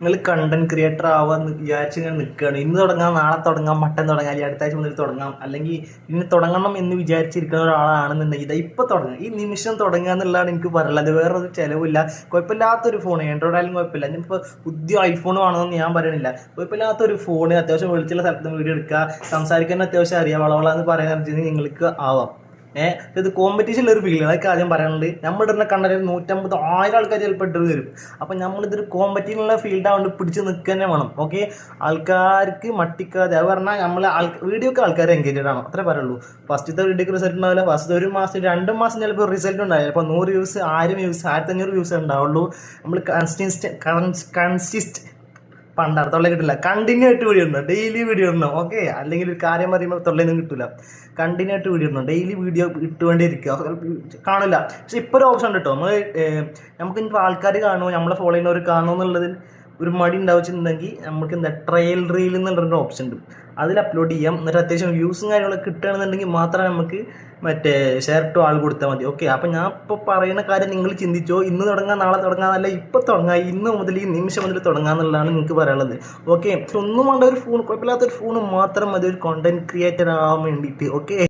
നിങ്ങൾ content creator ആവാന്ന് വിചാരിച്ച് ഇങ്ങനെ നിൽക്കുകയാണ്. ഇന്ന് തുടങ്ങാം, നാളെ തുടങ്ങാം, മട്ടൻ തുടങ്ങാം, അല്ലെങ്കിൽ അടുത്ത ആഴ്ച മുതൽ തുടങ്ങാം, അല്ലെങ്കിൽ ഇന്ന് തുടങ്ങണം എന്ന് വിചാരിച്ചിരിക്കുന്ന ഒരാളാണെന്നുണ്ടെങ്കിൽ ഇതാ ഇപ്പം തുടങ്ങുക, ഈ നിമിഷം തുടങ്ങുക എന്നുള്ളതാണ് എനിക്ക് പറയുള്ളത്. വേറൊരു ചിലവില്ല, കുഴപ്പമില്ലാത്തൊരു ഫോൺ, ആൻഡ്രോയിഡ് ആയാലും കുഴപ്പമില്ല. ഞാനിപ്പോൾ പുതിയ ഐഫോൺ വേണമെന്ന് ഞാൻ പറയണില്ല. കുഴപ്പമില്ലാത്തൊരു ഫോൺ, അത്യാവശ്യം വിളിച്ചുള്ള സ്ഥലത്ത് വീഡിയോ എടുക്കുക, സംസാരിക്കാൻ അത്യാവശ്യം അറിയാം, വളവളാന്ന് പറയാൻ നിങ്ങൾക്ക് ആവാം. ഇത് കോമ്പറ്റീഷനിൽ ഒരു ഫീൽഡ്, അതൊക്കെ ആദ്യം പറയാനുണ്ട്. നമ്മളിടുന്ന കണ്ടന്റ് 150,000 ആൾക്കാർ ചിലപ്പോൾ ഇട്ട് വരും. അപ്പം നമ്മളിതൊരു കോമ്പറ്റീഷനുള്ള ഫീൽഡ് ആവുകൊണ്ട് പിടിച്ച് നിൽക്കുക തന്നെ വേണം. ഓക്കെ, ആൾക്കാർക്ക് മട്ടിക്കാതെ, അത് പറഞ്ഞാൽ നമ്മൾ വീഡിയോക്ക് ആൾക്കാർ എൻഗേജഡ് ആണോ അത്രേ പറയുള്ളൂ. ഫസ്റ്റത്തെ വീഡിയോക്ക് റിസൾട്ട് ഉണ്ടാവില്ല, ഫസ്റ്റ് ഒരു മാസം 2 മാസം ചിലപ്പോൾ റിസൾട്ട് ഉണ്ടാവില്ല. ഇപ്പോൾ 100 വ്യൂസ്, 1000 വ്യൂസ്, 1500 വ്യൂസ് ഉണ്ടാവുള്ളൂ. നമ്മൾ കൺസിസ്റ്റ് പണ്ടാറ് തൊള്ള കിട്ടില്ല, കണ്ടിന്യൂ ആയിട്ട് വീഡിയോ ഇടണം, ഡെയിലി വീഡിയോ ഇടണം. ഓക്കെ, അല്ലെങ്കിൽ ഒരു കാര്യം പറയുമ്പോൾ തൊള്ളയൊന്നും കിട്ടില്ല. കണ്ടിന്യൂ ആയിട്ട് വീഡിയോ ഇടണം, ഡെയിലി വീഡിയോ ഇട്ടുകൊണ്ടിരിക്കുക, കാണില്ല. പക്ഷെ ഇപ്പോൾ ഒരു ഓപ്ഷൻ ഉണ്ട് കേട്ടോ, നമുക്ക് ഇപ്പോൾ ആൾക്കാർ കാണുമോ, നമ്മളെ ഫോളോ ചെയ്യുന്നവർ കാണുമോ എന്നുള്ളതിൽ ഒരു മടി ഉണ്ടാവുന്നുണ്ടെങ്കിൽ നമുക്ക് എന്താ ട്രയൽ റീൽ എന്നുള്ളൊരു ഓപ്ഷൻ ഉണ്ട്, അതിൽ അപ്ലോഡ് ചെയ്യാം. എന്നിട്ട് അത്യാവശ്യം വ്യൂസും കാര്യങ്ങളൊക്കെ കിട്ടുകയാണെന്നുണ്ടെങ്കിൽ മാത്രമേ നമുക്ക് മറ്റേ ഷെയർ ടു ആൾ കൊടുത്താൽ മതി. ഓക്കെ, അപ്പം ഞാൻ ഇപ്പോൾ പറയുന്ന കാര്യം നിങ്ങൾ ചിന്തിച്ചോ, ഇന്ന് തുടങ്ങാം, നാളെ തുടങ്ങാം എന്നല്ല, ഇപ്പോൾ തുടങ്ങാം, ഇന്ന് മുതൽ, ഈ നിമിഷം മുതൽ തുടങ്ങാം എന്നുള്ളതാണ് നിങ്ങൾക്ക് പറയാനുള്ളത്. ഓക്കെ, ഒന്നും വേണ്ട, ഒരു ഫോൺ, കുഴപ്പമില്ലാത്തൊരു ഫോൺ മാത്രം മതി ഒരു കോണ്ടന്റ് ക്രിയേറ്റർ ആവാൻ വേണ്ടിയിട്ട്. ഓക്കെ.